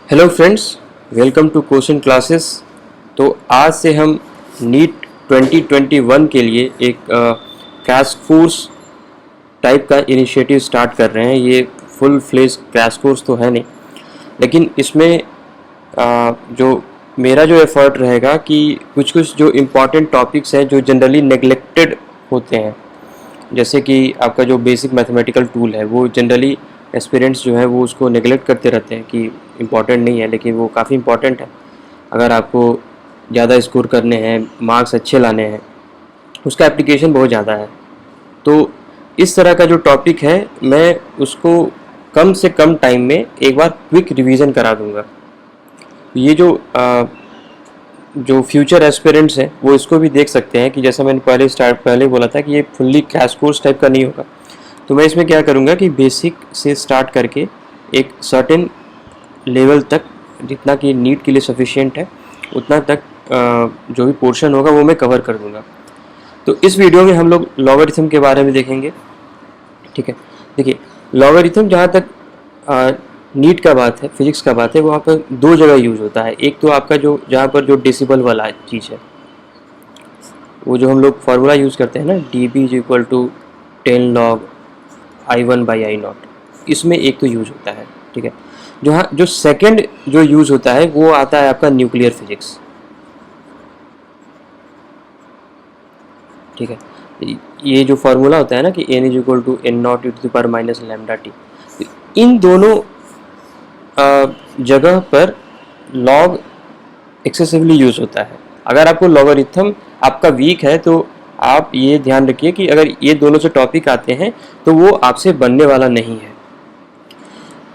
Hello friends, welcome to question classes. तो आज से हम नीट 2021 के लिए एक क्रैश कोर्स टाइप का इनिशिएटिव स्टार्ट कर रहे हैं। ये फुल फ्लेज क्रैश कोर्स तो है नहीं, लेकिन इसमें जो मेरा जो एफर्ट रहेगा कि कुछ कुछ जो इम्पॉर्टेंट टॉपिक्स हैं जो जनरली नेगलेक्टेड होते हैं, जैसे कि आपका जो बेसिक मैथमेटिकल टूल है वो जनरली एस्पिरेंट्स जो है वो उसको नेगलेक्ट करते रहते हैं कि इम्पॉर्टेंट नहीं है, लेकिन वो काफ़ी इम्पॉर्टेंट है। अगर आपको ज़्यादा स्कोर करने हैं, मार्क्स अच्छे लाने हैं, उसका एप्लीकेशन बहुत ज़्यादा है। तो इस तरह का जो टॉपिक है मैं उसको कम से कम टाइम में एक बार क्विक रिवीजन करा दूंगा। ये जो फ्यूचर एस्पिरेंट्स हैं वो इसको भी देख सकते हैं कि जैसा मैंने पहले बोला था कि ये फुल्ली क्रैश कोर्स टाइप का नहीं होगा। तो मैं इसमें क्या करूँगा कि बेसिक से स्टार्ट करके एक सर्टेन लेवल तक, जितना कि नीट के लिए सफिशिएंट है उतना तक जो भी पोर्शन होगा वो मैं कवर कर दूँगा। तो इस वीडियो में हम लोग लॉगरिथम के बारे में देखेंगे। ठीक है, देखिए लॉगरिथम जहाँ तक नीट का बात है, फिजिक्स का बात है, वहाँ पर दो जगह यूज़ होता है। एक तो आपका जो जहाँ पर जो डेसिबल वाला चीज़ है, वो जो हम लोग फार्मूला यूज़ करते हैं ना, dB = 10 log I1/I0, इसमें एक तो यूज़ होता है। ठीक है, जो सेकंड जो यूज़ होता है वो आता है आपका न्यूक्लियर फिजिक्स। ठीक है, ये जो फार्मूला होता है ना कि n = n0 e⁻ λt, इन दोनों जगह पर लॉग एक्सेसिवली यूज़ होता है। अगर आपको लॉगरिथम आपका वीक है तो आप ये ध्यान रखिए कि अगर ये दोनों से टॉपिक आते हैं तो वो आपसे बनने वाला नहीं है।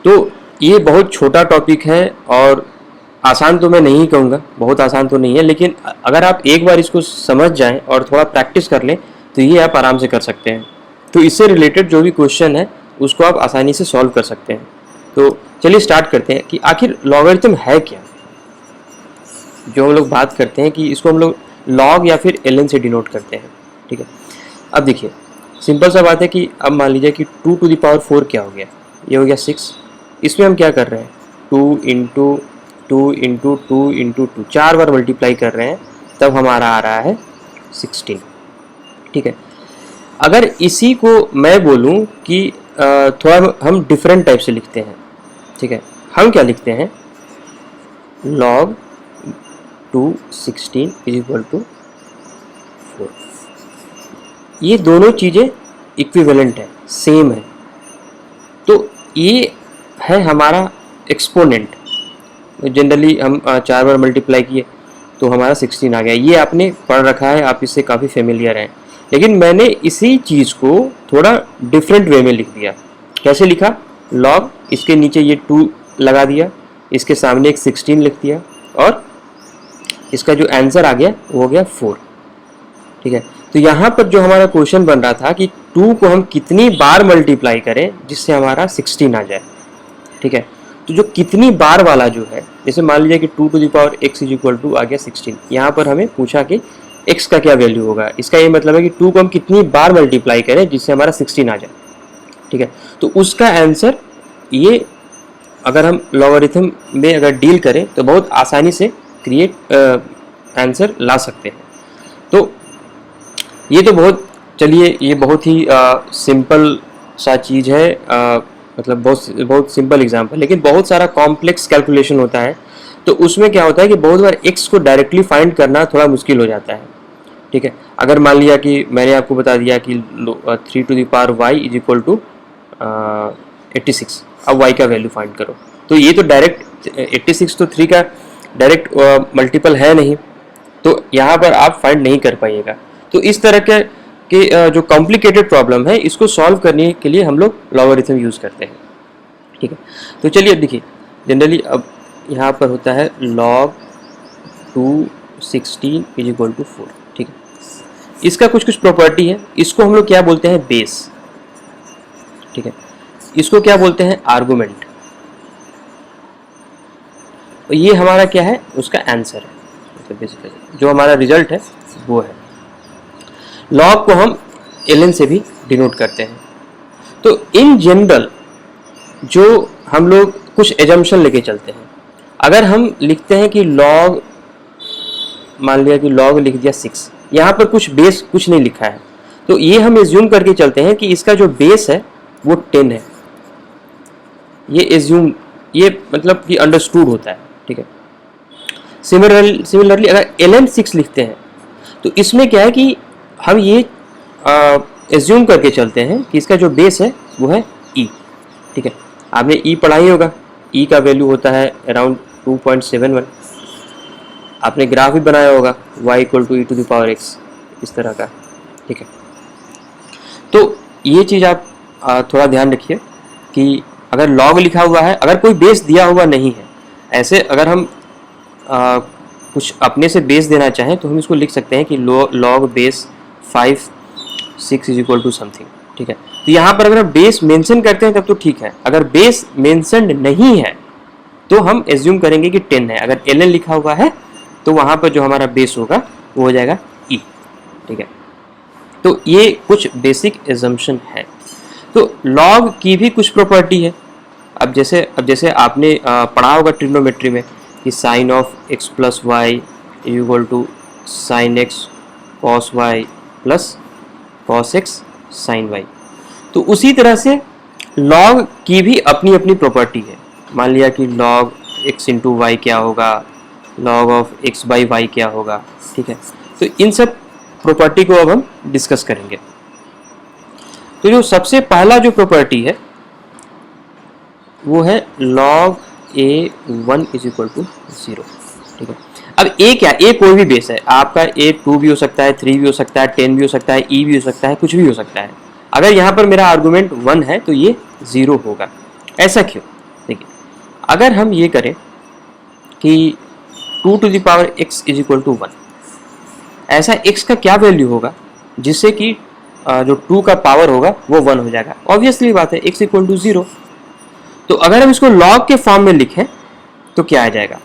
तो ये बहुत छोटा टॉपिक है और आसान तो मैं नहीं कहूँगा, बहुत आसान तो नहीं है, लेकिन अगर आप एक बार इसको समझ जाएं और थोड़ा प्रैक्टिस कर लें तो ये आप आराम से कर सकते हैं। तो इससे रिलेटेड जो भी क्वेश्चन है उसको आप आसानी से सॉल्व कर सकते हैं। तो चलिए स्टार्ट करते हैं कि आखिर लॉगरिथम है क्या। जो हम लोग बात करते हैं कि इसको हम लोग लॉग या फिर ln से डिनोट करते हैं। ठीक है, अब देखिए सिंपल सा बात है कि अब मान लीजिए कि 2⁴ क्या हो गया, ये हो गया 6। इसमें हम क्या कर रहे हैं, 2 × 2 × 2 × 2 4 बार मल्टीप्लाई कर रहे हैं, तब हमारा आ रहा है 16। ठीक है, अगर इसी को मैं बोलूं कि थोड़ा हम डिफरेंट टाइप से लिखते हैं। ठीक है, हम क्या लिखते हैं, log 216 = 4। ये दोनों चीज़ें इक्विवेलेंट है, सेम है। तो ये है हमारा एक्सपोनेंट। जनरली हम 4 बार मल्टीप्लाई किए तो हमारा 16 आ गया। ये आपने पढ़ रखा है, आप इससे काफ़ी फेमिलियर हैं, लेकिन मैंने इसी चीज़ को थोड़ा डिफरेंट वे में लिख दिया। कैसे लिखा, लॉग, इसके नीचे ये 2 लगा दिया, इसके सामने एक 16 लिख दिया, और इसका जो आंसर आ गया वो हो गया 4। ठीक है, तो यहाँ पर जो हमारा क्वेश्चन बन रहा था कि 2 को हम कितनी बार मल्टीप्लाई करें जिससे हमारा 16 आ जाए। ठीक है, तो जो कितनी बार वाला जो है, जैसे मान लीजिए कि 2⁴x = आ गया 16। यहाँ पर हमें पूछा कि x का क्या वैल्यू होगा। इसका ये मतलब है कि 2 को हम कितनी बार मल्टीप्लाई करें जिससे हमारा 16 आ जाए। ठीक है, तो उसका आंसर ये, अगर हम लॉगरिथम में अगर डील करें तो बहुत आसानी से क्रिएट आंसर ला सकते हैं। तो ये तो बहुत, चलिए ये बहुत ही सिंपल सा चीज़ है, मतलब बहुत सिंपल एग्जांपल, लेकिन बहुत सारा कॉम्प्लेक्स कैलकुलेशन होता है। तो उसमें क्या होता है कि बहुत बार x को डायरेक्टली फाइंड करना थोड़ा मुश्किल हो जाता है। ठीक है, अगर मान लिया कि मैंने आपको बता दिया कि 3⁻y = 86, अब y का वैल्यू फाइंड करो, तो ये तो डायरेक्ट 86 तो 3 का डायरेक्ट मल्टीपल है नहीं, तो यहाँ पर आप फाइंड नहीं कर पाइएगा। तो इस तरह के जो कॉम्प्लिकेटेड प्रॉब्लम है इसको सॉल्व करने के लिए हम लोग लॉगरिथम यूज़ करते हैं। ठीक है, तो चलिए अब देखिए, जनरली अब यहाँ पर होता है log 216 = 4। ठीक है, इसका कुछ प्रॉपर्टी है, इसको हम लोग क्या बोलते हैं, बेस। ठीक है, इसको क्या बोलते हैं, आर्गुमेंट। ये हमारा क्या है, उसका आंसर है, मतलब बेसिकली जो हमारा रिजल्ट है वो है। लॉग को हम ln से भी डिनोट करते हैं। तो इन जनरल जो हम लोग कुछ एजम्पशन लेके चलते हैं, अगर हम लिखते हैं कि log, मान लिया कि log लिख दिया 6, यहाँ पर कुछ बेस कुछ नहीं लिखा है, तो ये हम एज्यूम करके चलते हैं कि इसका जो बेस है वो 10 है। ये एज्यूम, ये मतलब कि अंडरस्टूड होता है, ठीक है। सिमिलरली अगर ln 6 लिखते हैं तो इसमें क्या है कि हम ये एज्यूम करके चलते हैं कि इसका जो बेस है वो है e, ठीक है। आपने e पढ़ाई होगा, e का वैल्यू होता है अराउंड 2.71। आपने ग्राफ भी बनाया होगा y इक्वल टू e⁻x इस तरह का, ठीक है। तो ये चीज़ आप थोड़ा ध्यान रखिए कि अगर log लिखा हुआ है, अगर कोई बेस दिया हुआ नहीं है, ऐसे अगर हम कुछ अपने से बेस देना चाहें तो हम इसको लिख सकते हैं कि log base 5 6 is equal to something, ठीक है। तो यहाँ पर अगर हम बेस मेंशन करते हैं तब तो ठीक है, अगर बेस मेंशनड नहीं है तो हम एज्यूम करेंगे कि 10 है। अगर ln लिखा हुआ है तो वहाँ पर जो हमारा बेस होगा वो हो जाएगा e, ठीक है। तो ये कुछ बेसिक एजम्पशन है। तो log की भी कुछ प्रॉपर्टी है। अब जैसे आपने पढ़ा होगा ट्रिग्नोमेट्री में कि sine of x plus y equal to sine x cos y plus cos x sine y. तो उसी तरह से log की भी अपनी अपनी प्रॉपर्टी है। मान लिया कि log x इंटू वाई क्या होगा, log of x by y क्या होगा, ठीक है। तो इन सब प्रॉपर्टी को अब हम डिस्कस करेंगे। तो जो सबसे पहला जो प्रॉपर्टी है वो है log a1 is equal to 0, ठीक है। अब a क्या, a कोई भी बेस है, आपका a 2 भी हो सकता है, 3 भी हो सकता है, 10 भी हो सकता है, e भी हो सकता है, कुछ भी हो सकता है। अगर यहाँ पर मेरा आर्गुमेंट 1 है तो ये 0 होगा। ऐसा क्यों? देखिए, अगर हम ये करें कि 2 to the power x is equal to 1, ऐसा x का क्या वैल्यू होगा जिससे कि जो 2 का पावर होगा वो 1 हो जाएगा। ऑब्वियसली बात है, x इक्वल टू 0। तो अगर हम इसको log के फॉर्म में लिखें तो क्या आ जाएगा,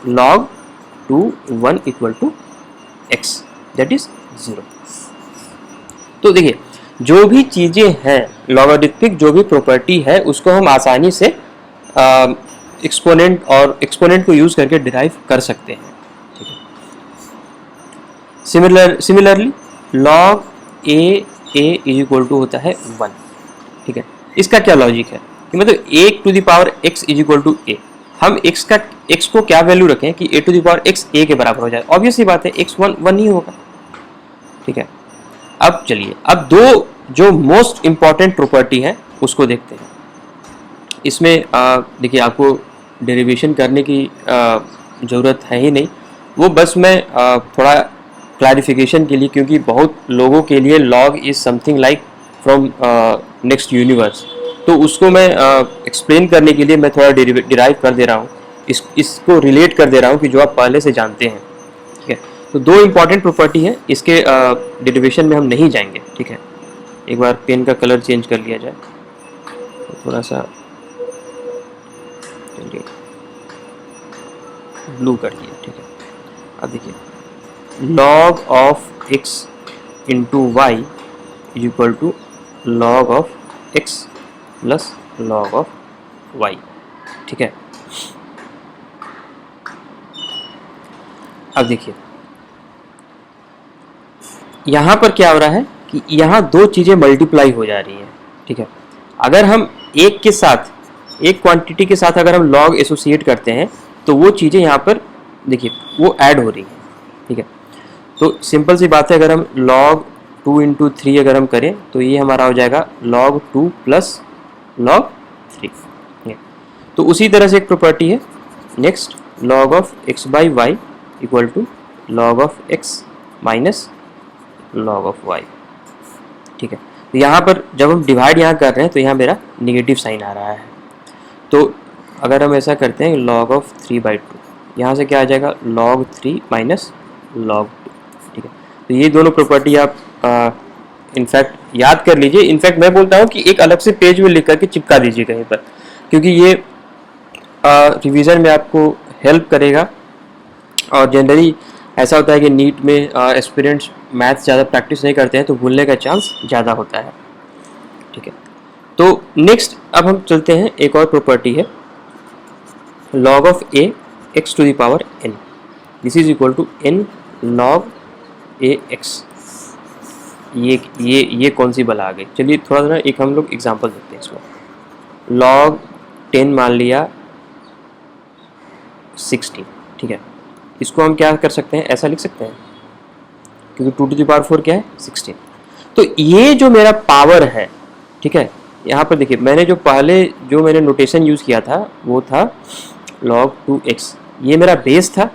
log 2 1 equal to x that is 0। तो देखिए, जो भी चीज़ें हैं लॉगरिथमिक, जो भी प्रॉपर्टी है उसको हम आसानी से एक्सपोनेंट और एक्सपोनेंट को यूज़ करके डिराइव कर सकते हैं, ठीक है। Similarly log a is equal to होता है 1, ठीक है। इसका क्या लॉजिक है कि मतलब a to the power x is equal to a, हम x को क्या वैल्यू रखें कि a to the power x a के बराबर हो जाए। ऑब्वियसली बात है, x 1 ही होगा, ठीक है। अब चलिए, अब दो जो मोस्ट इम्पॉर्टेंट प्रॉपर्टी है उसको देखते हैं। इसमें देखिए, आपको डेरिवेशन करने की ज़रूरत है ही नहीं, वो बस मैं थोड़ा क्लैरिफिकेशन के लिए, क्योंकि बहुत लोगों के लिए log is something like from next universe, तो उसको मैं एक्सप्लेन करने के लिए मैं थोड़ा डिराइव कर दे रहा हूँ, इसको रिलेट कर दे रहा हूँ कि जो आप पहले से जानते हैं, ठीक है। तो दो इम्पॉर्टेंट प्रॉपर्टी है, इसके डेरिवेशन में हम नहीं जाएंगे, ठीक है। एक बार पेन का कलर चेंज कर लिया जाए, तो थोड़ा सा चलिए ब्लू कर दिया, ठीक है। अब देखिए, log of x into y equal to log of x plus log of y, ठीक है। अब देखिए, यहाँ पर क्या हो रहा है कि यहाँ दो चीज़ें मल्टीप्लाई हो जा रही हैं, ठीक है। अगर हम एक के साथ, एक क्वांटिटी के साथ अगर हम log एसोसिएट करते हैं तो वो चीज़ें यहाँ पर देखिए वो ऐड हो रही हैं, ठीक है। तो सिंपल सी बात है, अगर हम log 2 इंटू 3 अगर हम करें तो ये हमारा हो जाएगा log 2 प्लस log 3, ठीक है। तो उसी तरह से एक प्रॉपर्टी है next, log of x by y equal to log of x minus log of y, ठीक है। तो यहाँ पर जब हम डिवाइड यहाँ कर रहे हैं तो यहाँ मेरा निगेटिव साइन आ रहा है, तो अगर हम ऐसा करते हैं log ऑफ 3/2, यहाँ से क्या आ जाएगा log 3 माइनस log 2, ठीक है। तो ये दोनों प्रॉपर्टी आप इनफैक्ट याद कर लीजिए। इनफैक्ट मैं बोलता हूँ कि एक अलग से पेज में लिख करके चिपका दीजिए कहीं पर, क्योंकि ये रिवीजन में आपको हेल्प करेगा। और जनरली ऐसा होता है कि नीट में एस्पिरेंट्स मैथ्स ज़्यादा प्रैक्टिस नहीं करते हैं तो भूलने का चांस ज़्यादा होता है, ठीक है। तो नेक्स्ट अब हम चलते हैं, एक और प्रॉपर्टी है log of a x to the power n, this is equal to n log a x। ये कौन सी बला आ गई? चलिए थोड़ा सा एक हम लोग एग्जांपल देते हैं इसमें। log 10 मान लिया 16, ठीक है। इसको हम क्या कर सकते हैं, ऐसा लिख सकते हैं, क्योंकि 2 to the power 4 क्या है, 16। तो ये जो मेरा पावर है, ठीक है, यहाँ पर देखिए मैंने जो पहले जो मैंने नोटेशन यूज़ किया था वो था log 2x, ये मेरा बेस था,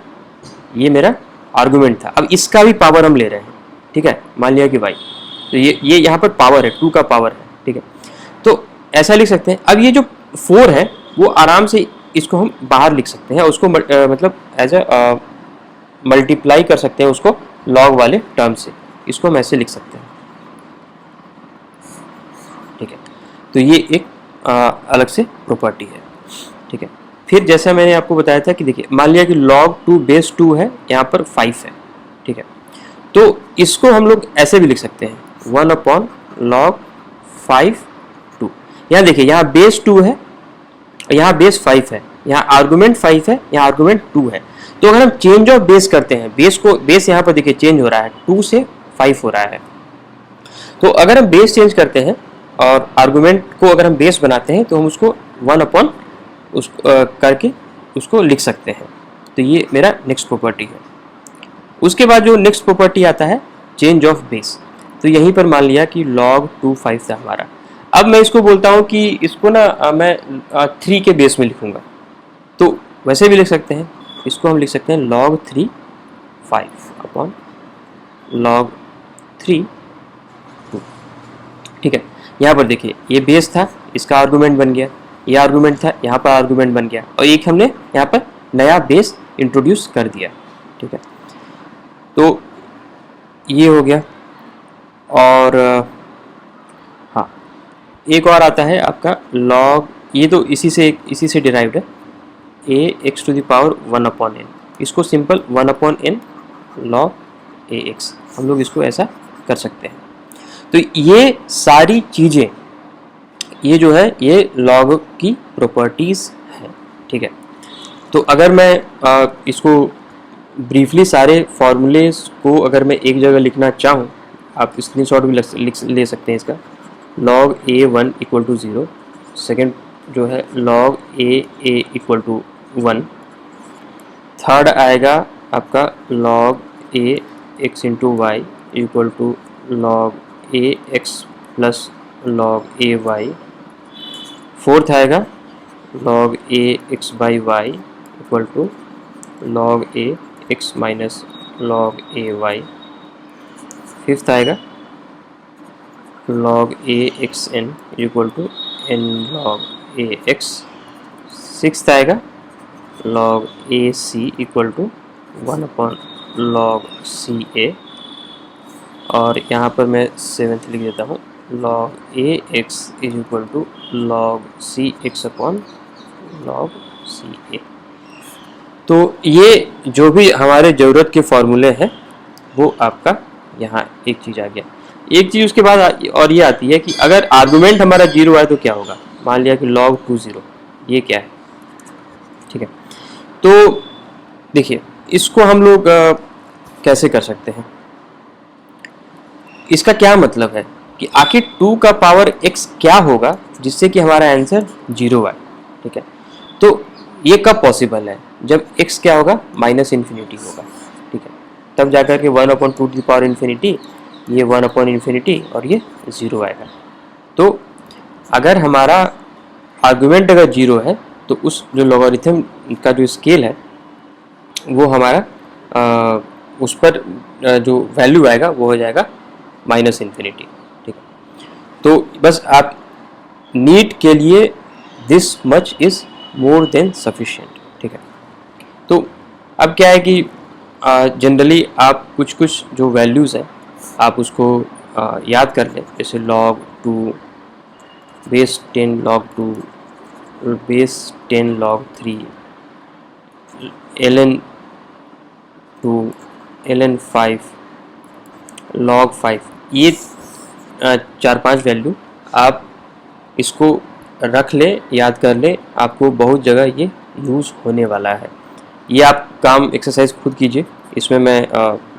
ये मेरा आर्गुमेंट था। अब इसका भी पावर हम ले रहे हैं, ठीक है, मान लिया कि y, तो ये यहाँ पर पावर है, 2 का पावर है, ठीक है। तो ऐसा लिख सकते हैं। अब ये जो 4 है वो आराम से इसको हम बाहर लिख सकते हैं, उसको मतलब एज अ मल्टीप्लाई कर सकते हैं उसको लॉग वाले टर्म से, इसको हम ऐसे लिख सकते हैं, ठीक है। तो ये एक अलग से प्रॉपर्टी है, ठीक है। फिर जैसा मैंने आपको बताया था कि देखिए मान लिया कि log 2 बेस 2 है, यहाँ पर 5 है, ठीक है। तो इसको हम लोग ऐसे भी लिख सकते हैं 1 अपॉन log 5 2। यहाँ देखिए यहाँ बेस 2 है, यहाँ बेस 5 है, यहाँ आर्गुमेंट 5 है, यहाँ आर्गुमेंट 2 है। तो अगर हम चेंज ऑफ बेस करते हैं, बेस यहाँ पर देखिए चेंज हो रहा है, 2 से 5 हो रहा है। तो अगर हम बेस चेंज करते हैं और आर्गुमेंट को अगर हम बेस बनाते हैं तो हम उसको 1 अपॉन करके उसको लिख सकते हैं। तो ये मेरा नेक्स्ट प्रॉपर्टी है। उसके बाद जो नेक्स्ट प्रॉपर्टी आता है चेंज ऑफ बेस, तो यहीं पर मान लिया कि log 2 5 था हमारा। अब मैं इसको बोलता हूँ कि इसको ना मैं 3 के बेस में लिखूँगा, तो वैसे भी लिख सकते हैं, इसको हम लिख सकते हैं log 3 5 अपॉन log 3 2, ठीक है। यहाँ पर देखिए ये बेस था, इसका आर्गुमेंट बन गया, ये आर्गुमेंट था, यहाँ पर आर्गुमेंट बन गया, और एक हमने यहाँ पर नया बेस इंट्रोड्यूस कर दिया, ठीक है। तो ये हो गया। और हाँ, एक और आता है आपका log, ये तो इसी से डिराइव्ड है, a x to the power 1 upon n, इसको simple 1 upon n log a x, हम लोग इसको ऐसा कर सकते हैं। तो ये सारी चीज़ें, ये जो है ये log की प्रॉपर्टीज़ है, ठीक है। तो अगर मैं इसको ब्रीफली सारे फॉर्मूलेस को अगर मैं एक जगह लिखना चाहूँ, आप स्क्रीनशॉट भी ले सकते हैं इसका। log a1 equal to 0, second जो है log a equal to 1, third आएगा आपका log a x into y equal to log a x plus log a y, fourth आएगा log a x by y equal to log a x minus log a y, fifth आएगा log a x n equal to n log a x, sixth आएगा log a c equal to 1 upon log c a, और यहाँ पर मैं seventh लिख देता हूँ log a x is equal to log c x upon log c a। तो ये जो भी हमारे ज़रूरत के फॉर्मूले हैं वो आपका यहाँ एक चीज़ आ गया। एक चीज़ उसके बाद और ये आती है कि अगर आर्गुमेंट हमारा 0 है तो क्या होगा। मान लिया कि log 2 0, ये क्या है, ठीक है। तो देखिए इसको हम लोग कैसे कर सकते हैं, इसका क्या मतलब है कि आखिर 2 का पावर x क्या होगा जिससे कि हमारा आंसर 0 आए, ठीक है। तो ये कब पॉसिबल है, जब x क्या होगा, माइनस इन्फिनिटी होगा, ठीक है। तब जाकर के 1 अपॉन 2 की पावर इन्फिनिटी, ये 1 अपॉन इन्फिनिटी और ये 0 आएगा। तो अगर हमारा आर्गुमेंट अगर 0 है तो उस जो लॉगरिथम का जो स्केल है वो हमारा उस पर जो वैल्यू आएगा वो हो जाएगा माइनस इन्फिनिटी, ठीक है। तो बस आप नीट के लिए this much is more than sufficient, ठीक है। तो अब क्या है कि जनरली आप कुछ जो वैल्यूज़ है आप उसको याद कर लें, जैसे log 2 base 10 log 2 base 10 log 3 ln 2 ln 5 log 5, ये 4-5 वैल्यू आप इसको रख लें, याद कर लें, आपको बहुत जगह ये यूज़ होने वाला है। ये आप काम एक्सरसाइज खुद कीजिए, इसमें मैं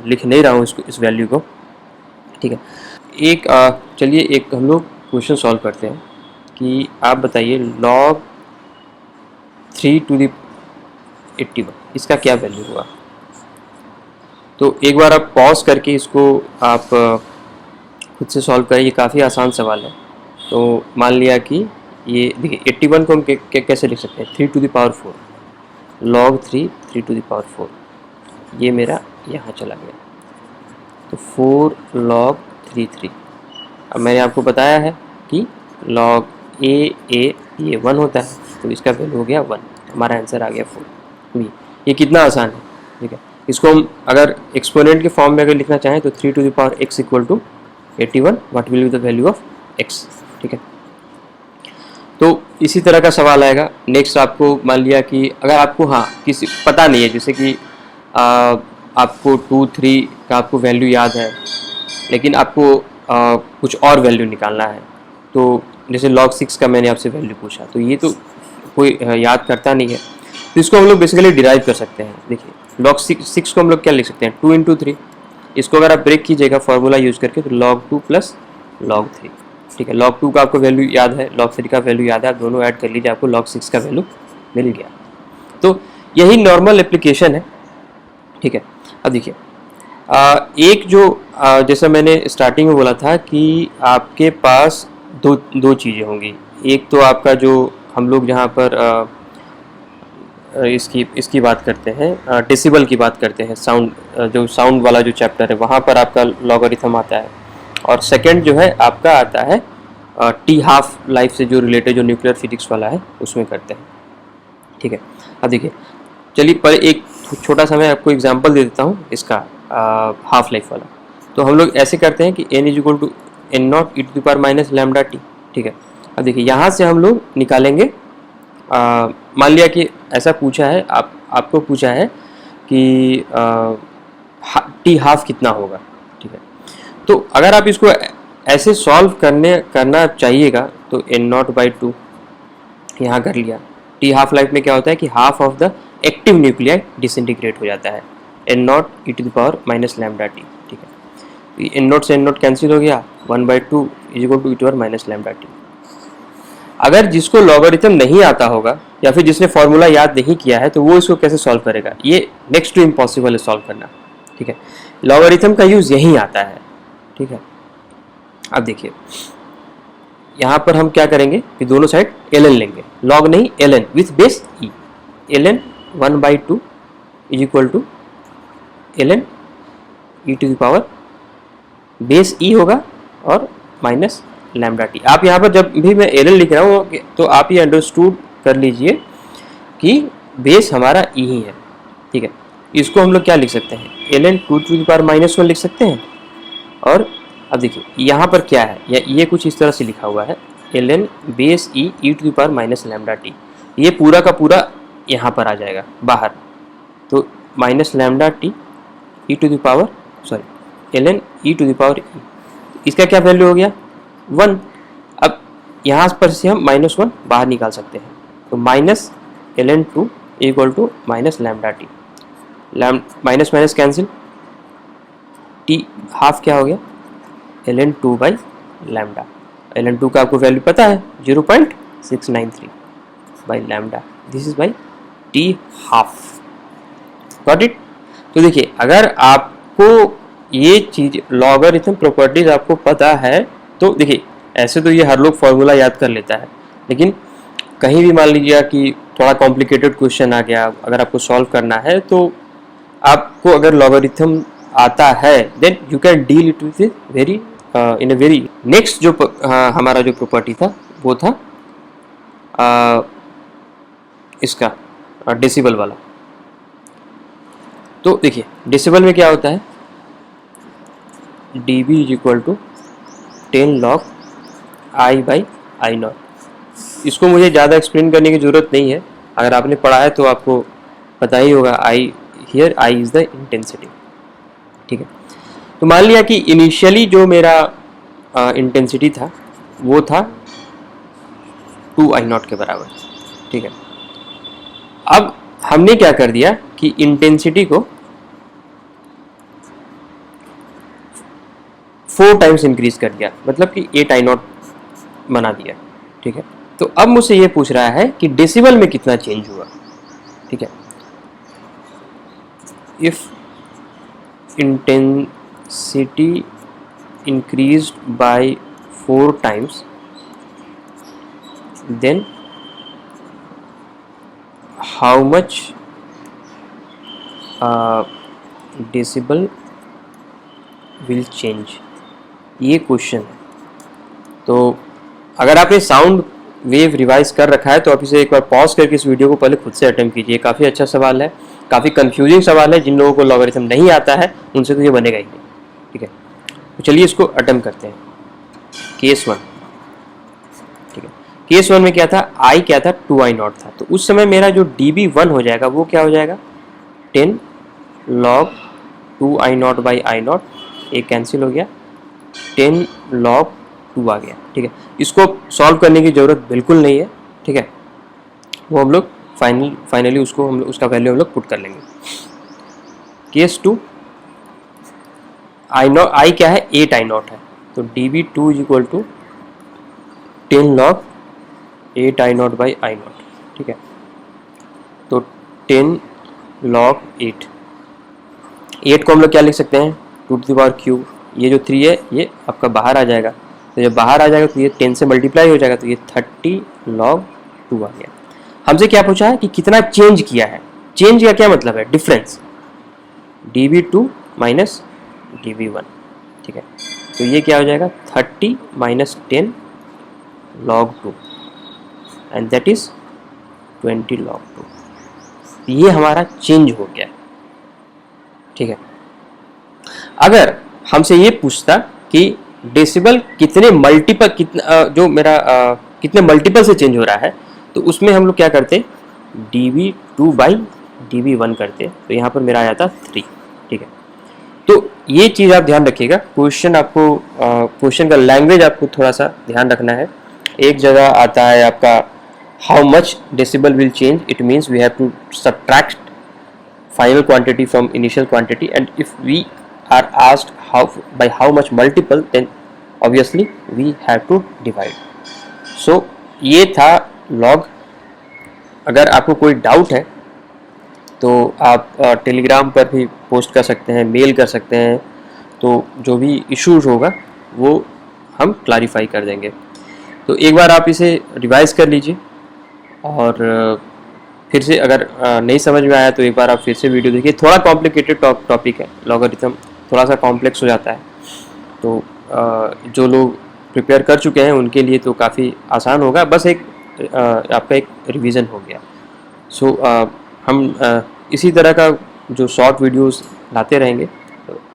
लिख नहीं रहा हूँ इसको, इस वैल्यू को, ठीक है। एक चलिए एक हम लोग क्वेश्चन सॉल्व करते हैं कि आप बताइए log 3 to the 81 इसका क्या वैल्यू हुआ। तो एक बार आप पॉज करके इसको आप खुद से सॉल्व करें, ये काफ़ी आसान सवाल है। तो मान लिया कि ये देखिए 81 को हम कैसे लिख सकते हैं, 3 to the power 4, log 3 to the power 4, ये मेरा यहाँ चला गया, तो 4 log 3। अब मैंने आपको बताया है कि log a ये 1 होता है, तो इसका वैल्यू हो गया 1, हमारा आंसर आ गया 4 बी। ये कितना आसान है, ठीक है। इसको हम अगर एक्सपोनेंट के फॉर्म में अगर लिखना चाहें तो 3 to the power x equal to 81, what will be the value of x, ठीक है। तो इसी तरह का सवाल आएगा। नेक्स्ट आपको मान लिया कि अगर आपको किसी पता नहीं है, जैसे कि आपको 2 3 का आपको वैल्यू याद है, लेकिन आपको कुछ और वैल्यू निकालना है, तो जैसे log 6 का मैंने आपसे वैल्यू पूछा, तो ये तो कोई याद करता नहीं है, तो इसको हम लोग बेसिकली डिराइव कर सकते हैं। देखिए log 6 को हम लोग क्या लिख सकते हैं, 2 into 3। इसको अगर आप ब्रेक कीजिएगा फॉर्मूला यूज़ करके, तो log 2 प्लस log 3, ठीक है। log 2 का आपको वैल्यू याद है, log 3 का वैल्यू याद है, आप दोनों ऐड कर लीजिए, आपको log 6 का वैल्यू मिल गया। तो यही नॉर्मल एप्लीकेशन है, ठीक है। अब देखिए एक जो जैसा मैंने स्टार्टिंग में बोला था कि आपके पास दो चीज़ें होंगी। एक तो आपका जो हम लोग जहाँ पर इसकी बात करते हैं, डेसिबल की बात करते हैं, जो साउंड वाला जो चैप्टर है वहाँ पर आपका लॉगरिथम आता है, और सेकंड जो है आपका आता है टी हाफ लाइफ से जो रिलेटेड, जो न्यूक्लियर फिजिक्स वाला है उसमें करते हैं, ठीक है। अब देखिए चलिए पर एक छोटा सा मैं आपको एग्जांपल दे देता हूँ इसका, हाफ लाइफ वाला। तो हम लोग ऐसे करते हैं कि n is equal to N naught e to the power minus lambda t, ठीक है। अब देखिए यहाँ से हम लोग निकालेंगे, मान लिया कि ऐसा पूछा है, आपको पूछा है कि टी हाफ कितना होगा, ठीक है। तो अगर आप इसको ऐसे सॉल्व करना चाहिएगा, तो एन नॉट बाई 2 यहाँ कर लिया। टी हाफ लाइफ में क्या होता है कि half of the active nuclei disintegrate हो जाता है, N naught e to the power minus lambda t, ठीक है। एन नॉट से एन नॉट कैंसिल हो गया, 1/2 is equal to e to power minus lambda t. अगर जिसको लॉगरिथम नहीं आता होगा या फिर जिसने फॉर्मूला याद नहीं किया है, तो वो इसको कैसे सॉल्व करेगा, ये नेक्स्ट टू इम्पॉसिबल है सॉल्व करना, ठीक है। लॉगरिथम का यूज़ यहीं आता है, ठीक है। अब देखिए यहाँ पर हम क्या करेंगे कि दोनों साइड ln लेंगे, log नहीं ln with base e, ln 1/2 is equal to ln e to the power base e होगा और माइनस लैम्डा टी। आप यहाँ पर जब भी मैं ln लिख रहा हूँ तो आप ये अंडरस्टूड कर लीजिए कि बेस हमारा e ही है, ठीक है। इसको हम लोग क्या लिख सकते हैं, ln 2 टू द पावर -1 लिख सकते हैं। और अब देखिए यहाँ पर क्या है, ये कुछ इस तरह से लिखा हुआ है, ln base e e to the power minus lambda t, ये पूरा का पूरा यहाँ पर आ जाएगा बाहर, तो minus lambda t e to the power ln e to the power e, इसका क्या वैल्यू हो गया 1। अब यहाँ पर से हम -1 बाहर निकाल सकते हैं, तो minus ln 2 equal to minus lambda t, minus minus cancel, t half क्या हो गया ln 2 बाई लैम्डा। ln 2 का आपको वैल्यू पता है 0.693 by lambda, this is by T half, got it. तो देखिए अगर आपको ये चीज लॉगरिथम प्रॉपर्टीज आपको पता है, तो देखिए ऐसे तो ये हर लोग फॉर्मूला याद कर लेता है, लेकिन कहीं भी मान लीजिए कि थोड़ा कॉम्प्लिकेटेड क्वेश्चन आ गया, अगर आपको सॉल्व करना है, तो आपको अगर लॉगरिथम आता है then you can deal it with very in a very. Next जो हमारा जो प्रॉपर्टी था वो था इसका डेसिबल वाला। तो देखिए डेसिबल में क्या होता है, dB is equal to 10 log I by I naught. इसको मुझे ज़्यादा एक्सप्लेन करने की ज़रूरत नहीं है, अगर आपने पढ़ा है तो आपको पता ही होगा। I here I is the intensity, ठीक है। तो मान लिया कि इनिशियली जो मेरा इंटेंसिटी था वो था 2I0 के बराबर, ठीक है। अब हमने क्या कर दिया कि इंटेंसिटी को 4 टाइम्स इंक्रीज कर दिया, मतलब कि 8 आई नॉट बना दिया। ठीक है, तो अब मुझसे ये पूछ रहा है कि डेसिबल में कितना चेंज हुआ। ठीक है, if intensity increased by 4 times, then how much decibel will change, ये क्वेश्चन है। तो अगर आपने साउंड वेव रिवाइज कर रखा है तो आप इसे एक बार पॉज करके इस वीडियो को पहले खुद से अटेम्प्ट कीजिए। काफ़ी अच्छा सवाल है, काफ़ी कंफ्यूजिंग सवाल है। जिन लोगों को लॉगरिथम नहीं आता है उनसे तो ये बनेगा ही नहीं। ठीक है, तो चलिए इसको अटेम्प्ट करते हैं। केस 1। ठीक है, केस 1 में क्या था, आई क्या था, 2i0 था। तो उस समय मेरा जो dB1 हो जाएगा वो क्या हो जाएगा, 10 log 2i0 बाई i0, एक कैंसिल हो गया, 10 log 2 आ गया। ठीक है, इसको सॉल्व करने की ज़रूरत बिल्कुल नहीं है। ठीक है, वो हम लोग फाइनली उसका वैल्यू हम लोग पुट कर लेंगे। केस 2, आई क्या है, 8i0 है। तो dB2 is equal to 10 log 8i0 by i0। ठीक है, तो 10 log 8 को हम लोग क्या लिख सकते हैं, 2 टू द पावर क्यूब। ये जो 3 है ये आपका बाहर आ जाएगा, तो जब बाहर आ जाएगा तो ये 10 से मल्टीप्लाई हो जाएगा, तो ये 30 log 2 आ गया। हमसे क्या पूछा है कि कितना चेंज किया है। चेंज का क्या मतलब है, डिफरेंस, dB2 माइनस dB1। ठीक है, तो ये क्या हो जाएगा, 30 minus 10 log 2 and that is 20 log 2। ये हमारा चेंज हो गया। ठीक है, अगर हमसे ये पूछता कि डेसिबल कितने मल्टीपल, कितने मल्टीपल से चेंज हो रहा है, तो उसमें हम लोग क्या करते, dB2 बाई dB1 करते, तो यहाँ पर मेरा आ जाता 3। ठीक है, तो ये चीज़ आप ध्यान रखिएगा। क्वेश्चन का लैंग्वेज आपको थोड़ा सा ध्यान रखना है। एक जगह आता है आपका how much decibel will change, it means we have to subtract final quantity from initial quantity, and if we are asked by how much multiple, then obviously we have to divide. So ये था log। अगर आपको कोई doubt है तो आप Telegram पर भी पोस्ट कर सकते हैं, मेल कर सकते हैं, तो जो भी इश्यूज होगा वो हम क्लैरिफाई कर देंगे। तो एक बार आप इसे रिवाइज कर लीजिए, और फिर से अगर नहीं समझ में आया तो एक बार आप फिर से वीडियो देखिए। थोड़ा कॉम्प्लिकेटेड टॉपिक है, लॉगरिथम थोड़ा सा कॉम्प्लेक्स हो जाता है, तो जो लोग प्रिपेयर कर चुके हैं उनके लिए तो काफ़ी आसान होगा। बस आपका एक रिवीजन हो गया। सो हम इसी तरह का जो शॉर्ट वीडियोस लाते रहेंगे।